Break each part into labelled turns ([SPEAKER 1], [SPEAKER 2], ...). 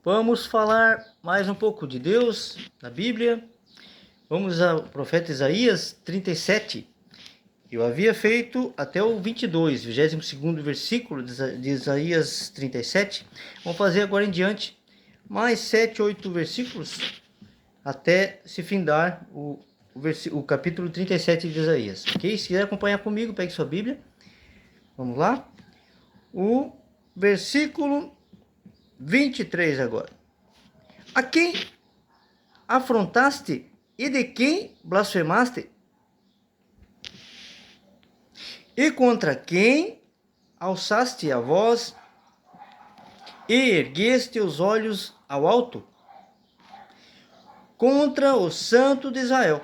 [SPEAKER 1] Vamos falar mais um pouco de Deus, da Bíblia. Vamos ao profeta Isaías 37. Eu havia feito até o 22, 22º versículo de Isaías 37. Vamos fazer agora em diante mais 7, 8 versículos até se findar o capítulo 37 de Isaías. Ok? Se quiser acompanhar comigo, pegue sua Bíblia. Vamos lá. O versículo 23 agora. A quem afrontaste e de quem blasfemaste? E contra quem alçaste a voz e ergueste os olhos ao alto? Contra o Santo de Israel.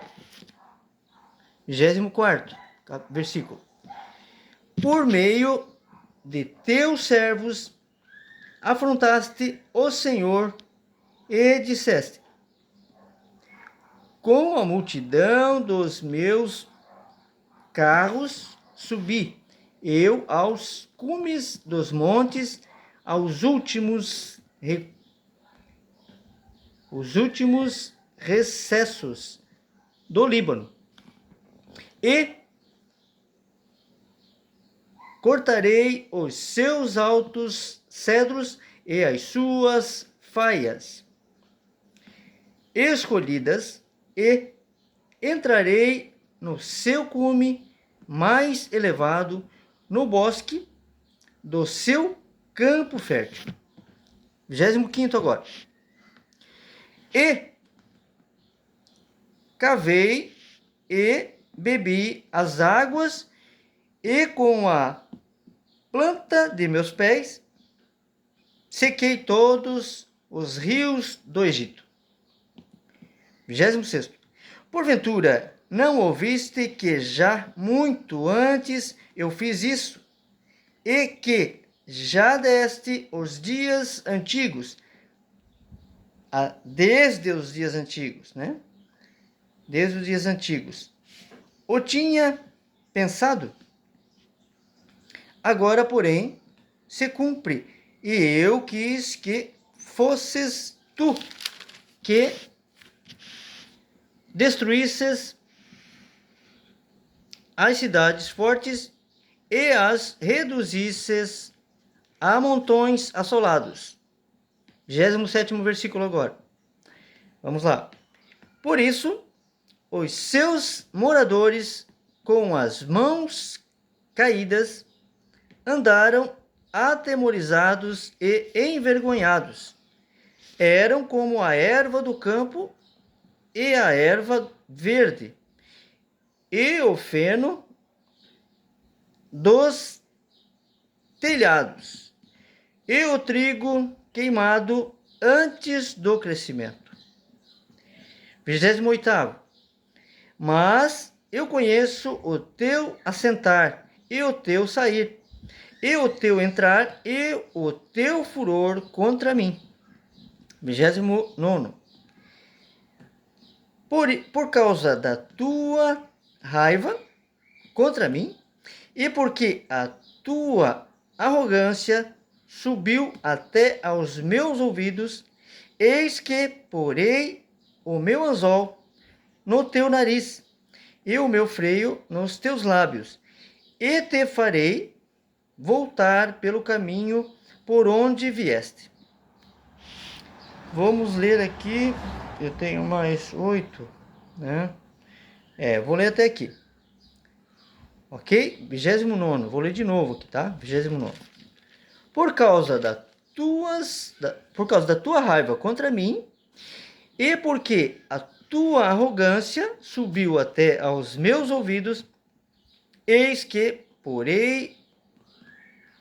[SPEAKER 1] 24º versículo. Por meio de teus servos afrontaste o Senhor e disseste: com a multidão dos meus carros subi eu aos cumes dos montes, aos últimos recessos do Líbano, e cortarei os seus altos cedros e as suas faias escolhidas, e entrarei no seu cume mais elevado, no bosque do seu campo fértil. 25º agora. E cavei e bebi as águas, e com a planta de meus pés sequei todos os rios do Egito. 26º. Porventura, não ouviste que já muito antes eu fiz isso, e que já deste os dias antigos, desde os dias antigos, né? Desde os dias antigos. O tinha pensado. Agora, porém, se cumpre, e eu quis que fosses tu que destruísses as cidades fortes e as reduzisses a montões assolados. 27º versículo agora. Vamos lá. Por isso, os seus moradores, com as mãos caídas, andaram atemorizados e envergonhados. Eram como a erva do campo e a erva verde, e o feno dos telhados, e o trigo queimado antes do crescimento. 28º. Mas eu conheço o teu assentar e o teu sair, e o teu entrar e o teu furor contra mim. 29º. Por causa da tua raiva contra mim, e porque a tua arrogância subiu até aos meus ouvidos, eis que porei o meu anzol no teu nariz e o meu freio nos teus lábios, e te farei voltar pelo caminho por onde vieste. Vamos ler aqui. Eu tenho mais 8, né? Vou ler até aqui. Ok? 29º. Vou ler de novo aqui, tá? 29º. Por causa da tua raiva contra mim, e porque a tua arrogância subiu até aos meus ouvidos, eis que porei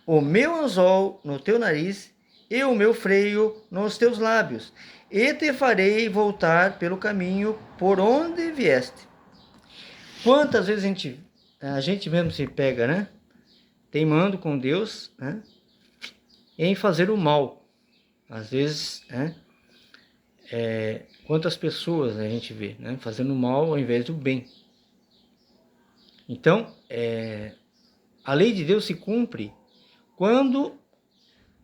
[SPEAKER 1] o meu anzol no teu nariz e o meu freio nos teus lábios, e te farei voltar pelo caminho por onde vieste. Quantas vezes a gente mesmo se pega, né? Teimando com Deus, né? Em fazer o mal. Às vezes, né? Quantas pessoas a gente vê, né? Fazendo o mal ao invés do bem. Então, a lei de Deus se cumpre quando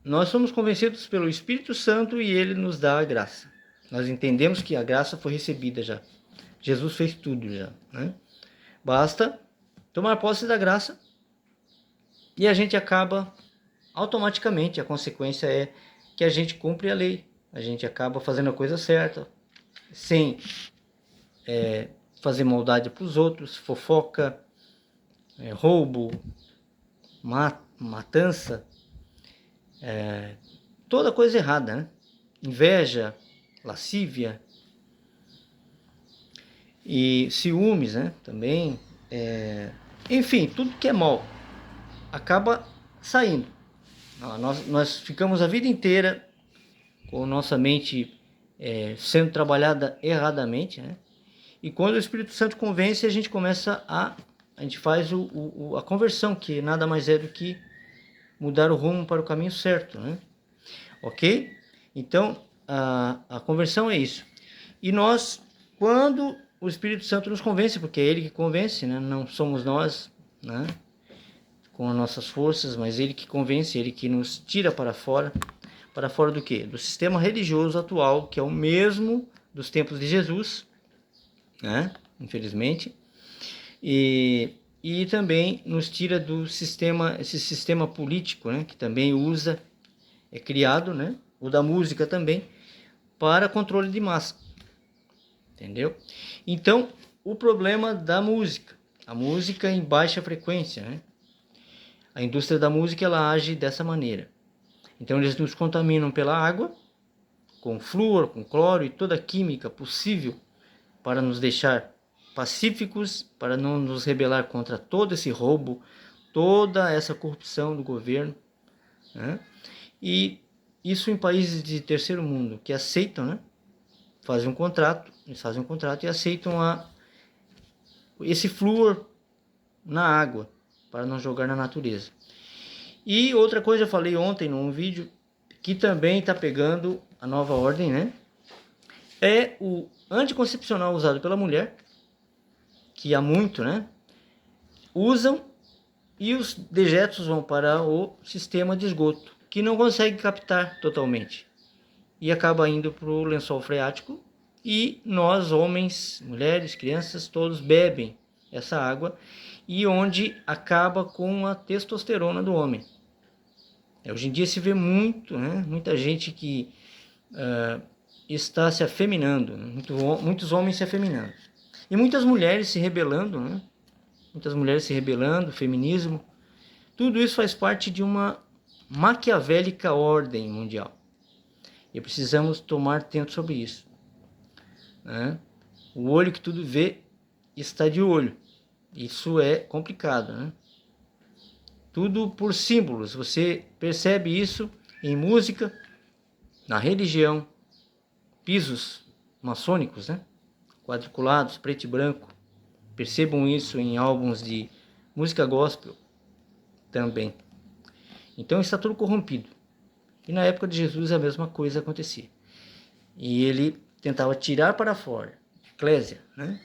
[SPEAKER 1] nós somos convencidos pelo Espírito Santo e ele nos dá a graça. Nós entendemos que a graça foi recebida já. Jesus fez tudo já, né? Basta tomar posse da graça e a gente acaba automaticamente. A consequência é que a gente cumpre a lei. A gente acaba fazendo a coisa certa, sem fazer maldade para os outros, fofoca, roubo, matança, toda coisa errada, né? Inveja, lascívia e ciúmes, né? Também, enfim, tudo que é mal acaba saindo. Nós ficamos a vida inteira com nossa mente sendo trabalhada erradamente, né? E quando o Espírito Santo convence, a gente começa a gente faz a conversão, que nada mais é do que mudar o rumo para o caminho certo, né? Ok? Então, a conversão é isso. E nós, quando o Espírito Santo nos convence, porque é Ele que convence, né? Não somos nós, né? Com as nossas forças, mas Ele que convence, Ele que nos tira para fora. Para fora do quê? Do sistema religioso atual, que é o mesmo dos tempos de Jesus, né? Infelizmente. E também nos tira do sistema, esse sistema político, né? Que também usa, é criado, né? O da música também, para controle de massa. Entendeu? Então, o problema da música, a música em baixa frequência, né? A indústria da música, ela age dessa maneira. Então, eles nos contaminam pela água, com flúor, com cloro e toda a química possível para nos deixar pacíficos, para não nos rebelar contra todo esse roubo, toda essa corrupção do governo, né? E isso em países de terceiro mundo, que aceitam, né? Eles fazem um contrato e aceitam esse flúor na água, para não jogar na natureza. E outra coisa, eu falei ontem num vídeo, que também está pegando a nova ordem, né? É o anticoncepcional usado pela mulher, que há muito, né? Usam, e os dejetos vão para o sistema de esgoto, que não consegue captar totalmente. E acaba indo para o lençol freático, e nós, homens, mulheres, crianças, todos bebem essa água, e onde acaba com a testosterona do homem. Hoje em dia se vê muito, né? Muita gente que está se afeminando, né? Muitos homens se afeminando. E muitas mulheres se rebelando, né? Muitas mulheres se rebelando, feminismo. Tudo isso faz parte de uma maquiavélica ordem mundial. E precisamos tomar atento sobre isso, né? O olho que tudo vê está de olho. Isso é complicado, né? Tudo por símbolos. Você percebe isso em música, na religião, pisos maçônicos, né? Quadriculados, preto e branco. Percebam isso em álbuns de música gospel também. Então está tudo corrompido. E na época de Jesus a mesma coisa acontecia. E ele tentava tirar para fora. Eclésia, né?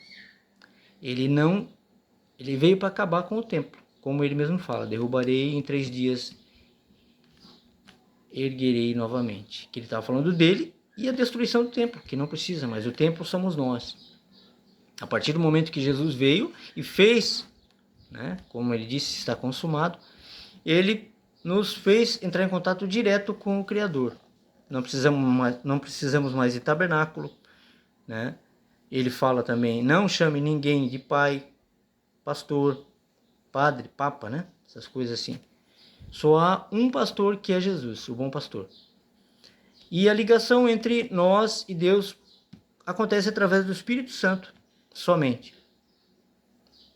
[SPEAKER 1] Ele veio para acabar com o templo, como ele mesmo fala: derrubarei em 3 dias, erguerei novamente. Que ele estava falando dele e a destruição do templo, que não precisa mais. O templo somos nós. A partir do momento que Jesus veio e fez, né, como ele disse, está consumado, ele nos fez entrar em contato direto com o Criador. Não precisamos mais de tabernáculo, né? Ele fala também: não chame ninguém de pai, pastor, padre, papa, né? Essas coisas assim. Só há um pastor, que é Jesus, o bom pastor. E a ligação entre nós e Deus acontece através do Espírito Santo somente.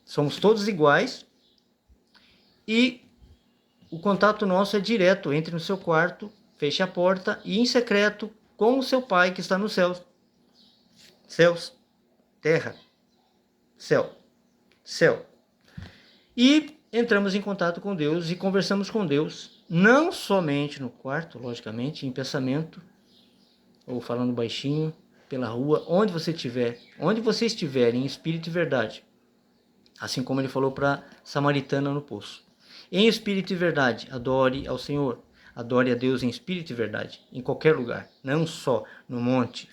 [SPEAKER 1] Somos todos iguais e o contato nosso é direto. Entre no seu quarto, feche a porta e em secreto com o seu Pai que está nos céus. Céus, terra, céu, céu. E entramos em contato com Deus e conversamos com Deus, não somente no quarto, logicamente, em pensamento, ou falando baixinho, pela rua, onde você estiver, em espírito e verdade. Assim como ele falou para a samaritana no poço. Em espírito e verdade, adore ao Senhor. Adore a Deus em espírito e verdade, em qualquer lugar, não só no monte,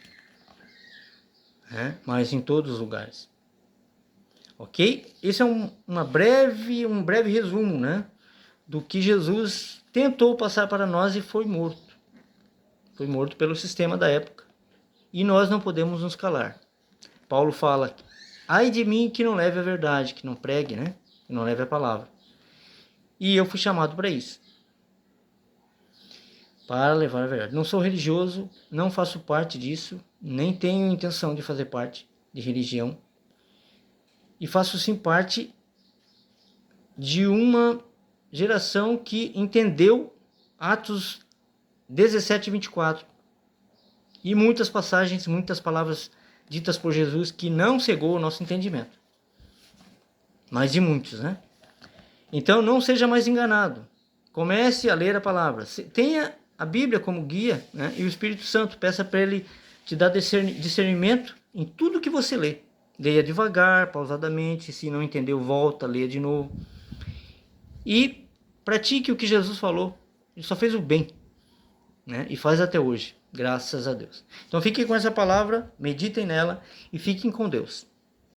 [SPEAKER 1] né? Mas em todos os lugares. Ok? Esse é um breve resumo, né, do que Jesus tentou passar para nós e foi morto. Foi morto pelo sistema da época. E nós não podemos nos calar. Paulo fala, ai de mim que não leve a verdade, que não pregue, né? Que não leve a palavra. E eu fui chamado para isso. Para levar a verdade. Não sou religioso, não faço parte disso, nem tenho intenção de fazer parte de religião. E faço sim parte de uma geração que entendeu Atos 17 e 24. E muitas passagens, muitas palavras ditas por Jesus que não cegou o nosso entendimento. Mas de muitos, né? Então não seja mais enganado. Comece a ler a palavra. Tenha a Bíblia como guia, né? E o Espírito Santo, peça para ele te dar discernimento em tudo que você lê. Leia devagar, pausadamente. Se não entendeu, volta, leia de novo. E pratique o que Jesus falou. Ele só fez o bem, né? E faz até hoje, graças a Deus. Então fiquem com essa palavra, meditem nela e fiquem com Deus.